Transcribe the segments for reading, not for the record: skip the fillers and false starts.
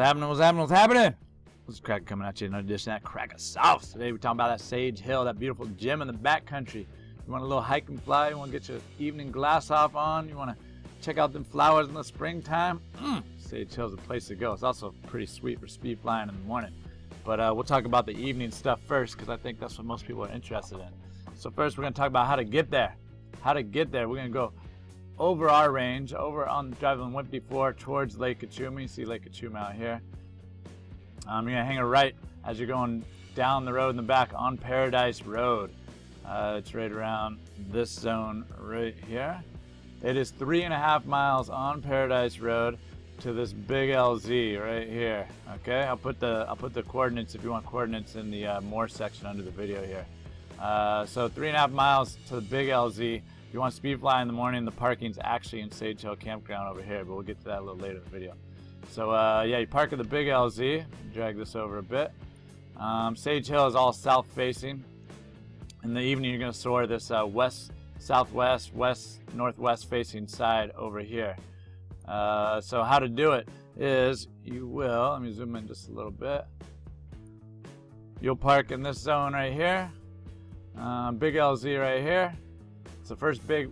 happening? What's happening? What's happening? This is Cracka coming at you in another edition of that Cracka Sauce. Today we're talking about that Sage Hill, that beautiful gem in the backcountry. You want a little hike and fly, you want to get your evening glass off on, you want to check out them flowers in the springtime. Sage Hill's a place to go. It's also pretty sweet for speed flying in the morning. But we'll talk about the evening stuff first because I think that's what most people are interested in. So first we're going to talk about how to get there. How to get there. We're going to go over our range, over on driving 154 towards Lake Cachuma. You see Lake Cachuma out here. You're going to hang a right as you're going down the road in the back on Paradise Road. It's right around this zone right here. It is 3.5 miles on Paradise Road to this big LZ right here. Okay, I'll put the coordinates if you want coordinates in the more section under the video here. So 3.5 miles to the big LZ. If you want speed fly in the morning, the parking's actually in Sage Hill Campground over here, but we'll get to that a little later in the video. So yeah, you park at the big LZ. Drag this over a bit. Sage Hill is all south facing. In the evening, you're going to soar this west, southwest, west, northwest facing side over here. So how to do it is you will, let me zoom in just a little bit. You'll park in this zone right here. Big LZ right here. It's the first big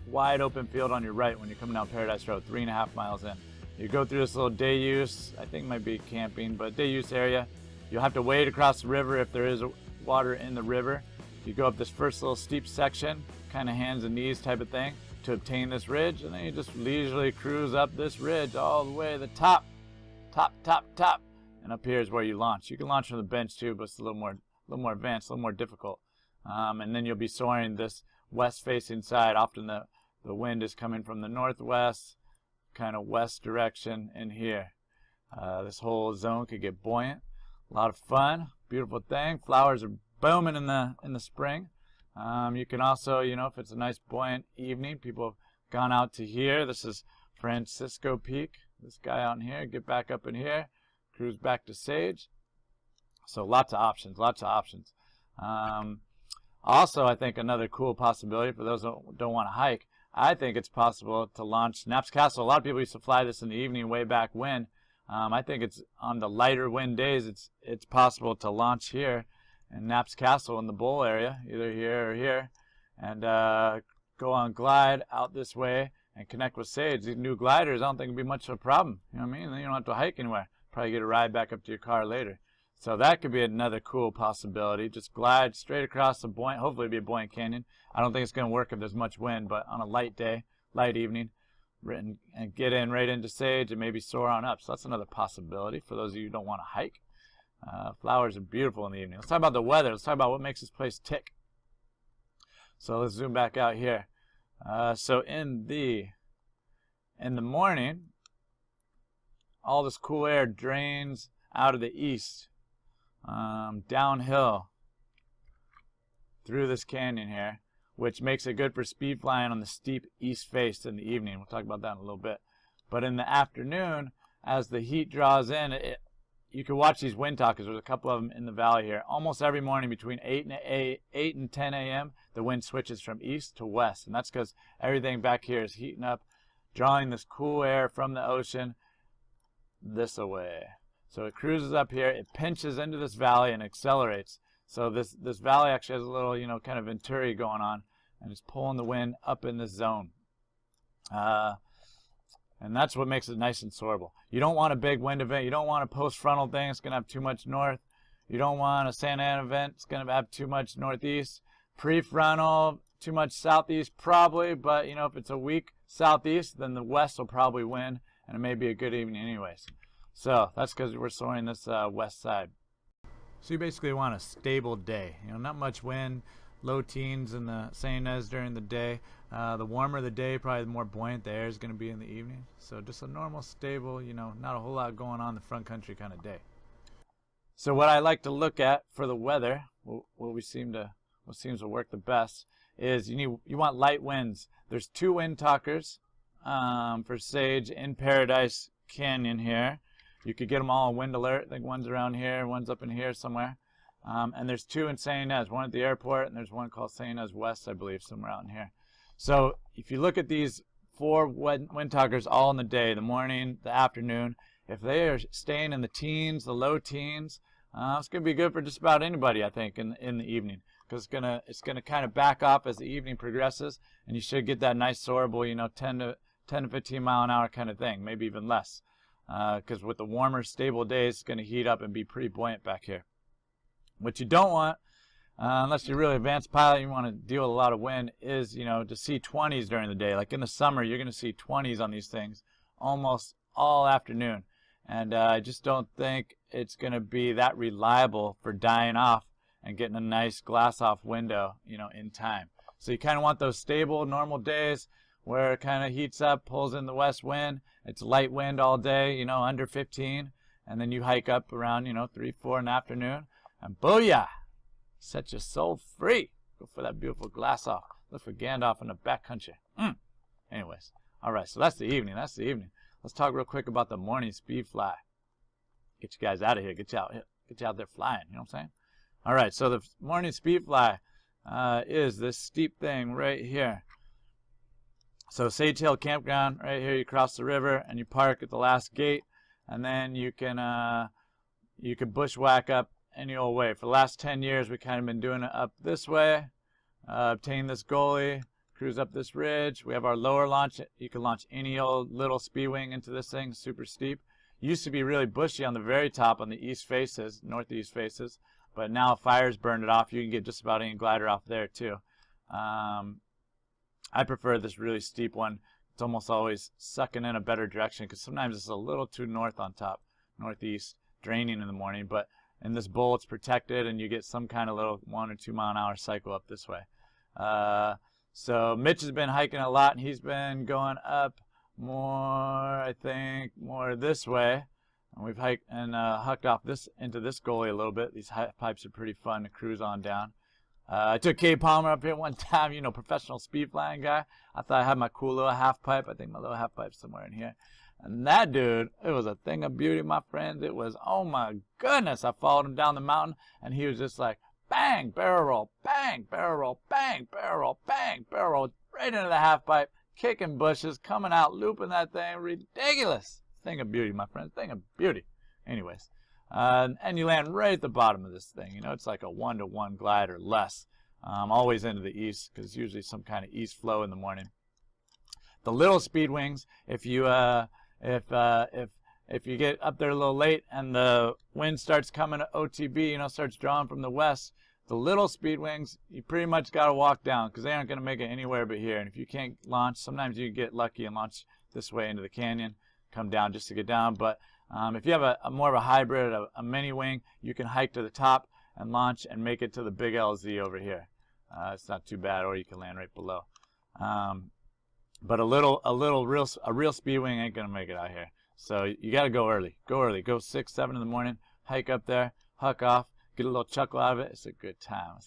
wide open field on your right when you're coming down Paradise Road, 3.5 miles in. You go through this little day use, I think it might be camping, but day use area. You'll have to wade across the river if there is water in the river. You go up this first little steep section, kind of hands and knees type of thing, to obtain this ridge, and then you just leisurely cruise up this ridge all the way to the top, and up here is where you launch. You can launch from the bench too, but it's a little more advanced, a little more difficult. And then you'll be soaring this west-facing side. Often the wind is coming from the northwest, kind of west direction in here. This whole zone could get buoyant. A lot of fun, beautiful thing. Flowers are booming in the spring. You can also, you know, if it's a nice buoyant evening, people have gone out to here. This is Francisco Peak. This guy out in here, get back up in here, cruise back to Sage. So lots of options, lots of options. Also, I think another cool possibility for those who don't want to hike, I think it's possible to launch Knapp's Castle. A lot of people used to fly this in the evening way back when. I think it's on the lighter wind days, it's possible to launch here in Knapp's Castle in the bowl area, either here or here, and go on glide out this way and connect with Sage. These new gliders, I don't think it'd be much of a problem. You know what I mean? Then you don't have to hike anywhere. Probably get a ride back up to your car later. So that could be another cool possibility. Just glide straight across the buoyant, hopefully it'd be a buoyant canyon. I don't think it's going to work if there's much wind, but on a light day, light evening, and get in right into Sage and maybe soar on up. So that's another possibility for those of you who don't want to hike. Flowers are beautiful in the evening. Let's talk about the weather. Let's talk about what makes this place tick. So let's zoom back out here. So in the morning, all this cool air drains out of the east, downhill through this canyon here, which makes it good for speed flying on the steep east face in the evening. We'll talk about that in a little bit. But in the afternoon, as the heat draws in, you can watch these wind talkers. There's a couple of them in the valley here. Almost every morning between 8 and 10 a.m., the wind switches from east to west. And that's because everything back here is heating up, drawing this cool air from the ocean this way. So it cruises up here, it pinches into this valley and accelerates. So this valley actually has a little, you know, kind of venturi going on, and it's pulling the wind up in this zone. And that's what makes it nice and soarable. You don't want a big wind event. You don't want a post-frontal thing. It's going to have too much north. You don't want a Santa Ana event. It's going to have too much northeast. Pre-frontal, too much southeast probably, but you know, if it's a weak southeast, then the west will probably win, and it may be a good evening anyways. So that's because we're soaring this west side. So you basically want a stable day. You know, not much wind, low teens in the Salinas during the day. The warmer the day, probably the more buoyant the air is going to be in the evening. So just a normal, stable, you know, not a whole lot going on in the front country kind of day. So what I like to look at for the weather, what seems to work the best, is you want light winds. There's 2 wind talkers for Sage in Paradise Canyon here. You could get them all on wind alert. I think one's around here, one's up in here somewhere. And there's 2 in St. Inez, one at the airport, and there's one called St. Inez West, I believe, somewhere out in here. So if you look at these 4 wind talkers all in the day, the morning, the afternoon, if they are staying in the teens, the low teens, it's going to be good for just about anybody, I think, in the evening, because it's gonna kind of back off as the evening progresses, and you should get that nice soarable, 10 to 15 mile an hour kind of thing, maybe even less, because with the warmer, stable days, it's going to heat up and be pretty buoyant back here. What you don't want, unless you're really advanced pilot, you want to deal with a lot of wind, is to see 20s during the day. Like in the summer, you're going to see 20s on these things almost all afternoon. And I just don't think it's going to be that reliable for dying off and getting a nice glass off window, in time. So you kind of want those stable, normal days where it kind of heats up, pulls in the west wind. It's light wind all day, under 15. And then you hike up around, 3, 4 in the afternoon. And booyah! Set your soul free. Go for that beautiful glass off. Look for Gandalf in the backcountry. Anyways, all right, so that's the evening. Let's talk real quick about the morning Speedfly. Get you guys out of here. Get you out there flying. You know what I'm saying? All right, so the morning Speedfly is this steep thing right here. So Sage Hill Campground, right here. You cross the river and you park at the last gate, and then you can bushwhack up any old way. For the last 10 years, we've kind of been doing it up this way, obtain this gully, cruise up this ridge. We have our lower launch. You can launch any old little speed wing into this thing, super steep. Used to be really bushy on the very top on the east faces, northeast faces, but now fires burned it off. You can get just about any glider off there too. I prefer this really steep one. It's almost always sucking in a better direction because sometimes it's a little too north on top, northeast, draining in the morning, but in this bowl it's protected and you get some kind of little 1 or 2 mile an hour cycle up this way. So Mitch has been hiking a lot, and he's been going up more, I think, more this way. And we've hiked and hucked off into this gully a little bit. These half pipes are pretty fun to cruise on down. I took K Palmer up here one time, professional speed flying guy. I thought I had my cool little half pipe. I think my little half pipe's somewhere in here. And that dude, it was a thing of beauty, my friends. It was, oh my goodness. I followed him down the mountain, and he was just like, bang, barrel roll, bang, barrel roll, bang, barrel roll, bang, barrel roll, right into the half pipe, kicking bushes, coming out, looping that thing, ridiculous. Thing of beauty, my friends, thing of beauty. Anyways, and you land right at the bottom of this thing. It's like a 1-to-1 glide or less, always into the east, because it's usually some kind of east flow in the morning. The little speed wings, if you get up there a little late and the wind starts coming to OTB, starts drawing from the west, the little speed wings, you pretty much got to walk down because they aren't going to make it anywhere but here. And if you can't launch, sometimes you get lucky and launch this way into the canyon, come down just to get down. But if you have a more of a hybrid, a mini wing, you can hike to the top and launch and make it to the big LZ over here. It's not too bad, or you can land right below. But a real speed wing ain't going to make it out here. So you got to go early. Go 6, 7 in the morning, hike up there, huck off, get a little chuckle out of it. It's a good time.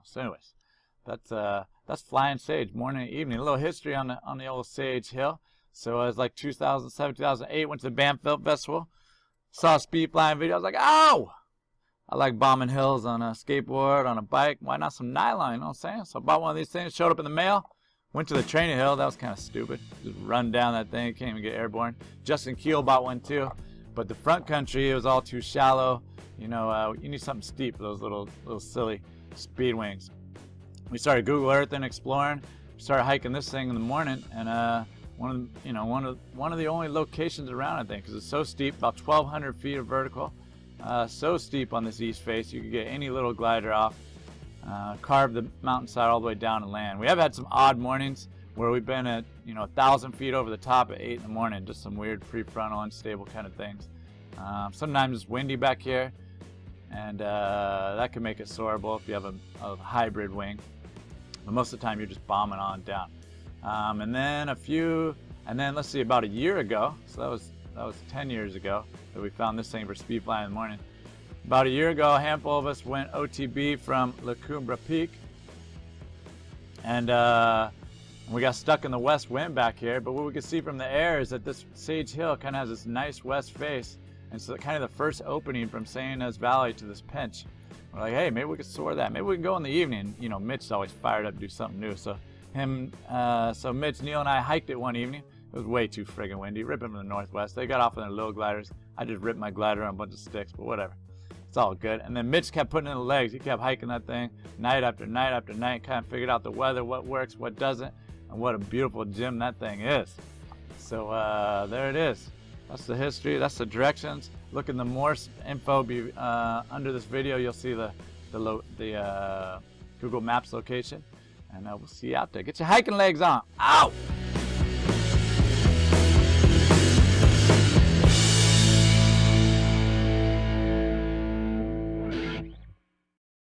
So anyways, that's flying Sage, morning and evening. A little history on the old Sage Hill. So it was like 2007, 2008, went to the Banff Film Festival, saw a speed flying video. I was like, oh! I like bombing hills on a skateboard, on a bike. Why not some nylon, you know what I'm saying? So I bought one of these things, showed up in the mail. Went to the training hill. That was kind of stupid. Just run down that thing. Can't even get airborne. Justin Keel bought one too. But the front country, it was all too shallow. You need something steep for those little silly speed wings. We started Google Earth and exploring. We started hiking this thing in the morning, and one of the only locations around, I think, because it's so steep, about 1,200 feet of vertical. So steep on this east face, you could get any little glider off. Carve the mountainside all the way down and land. We have had some odd mornings where we've been at 1,000 feet over the top at 8 in the morning, just some weird prefrontal unstable kind of things. Sometimes it's windy back here, and that can make it soarable if you have a hybrid wing. But most of the time you're just bombing on down. And then let's see, about a year ago, so that was 10 years ago that we found this thing for speed flying in the morning. About a year ago, a handful of us went OTB from La Cumbre Peak, and we got stuck in the west wind back here. But what we could see from the air is that this Sage Hill kind of has this nice west face, and so kind of the first opening from San Ynez Valley to this pinch. We're like, hey, maybe we could soar that. Maybe we can go in the evening. Mitch's always fired up to do something new. So Mitch, Neil, and I hiked it one evening. It was way too friggin' windy, ripping from the northwest. They got off on their little gliders. I just ripped my glider on a bunch of sticks, but whatever. It's all good. And then Mitch kept putting in the legs. He kept hiking that thing night after night after night, kind of figured out the weather, what works, what doesn't, and what a beautiful gym that thing is. So there it is. That's the history. That's the directions. Look in the more info under this video. You'll see the Google Maps location, and we'll see you out there. Get your hiking legs on. Ow!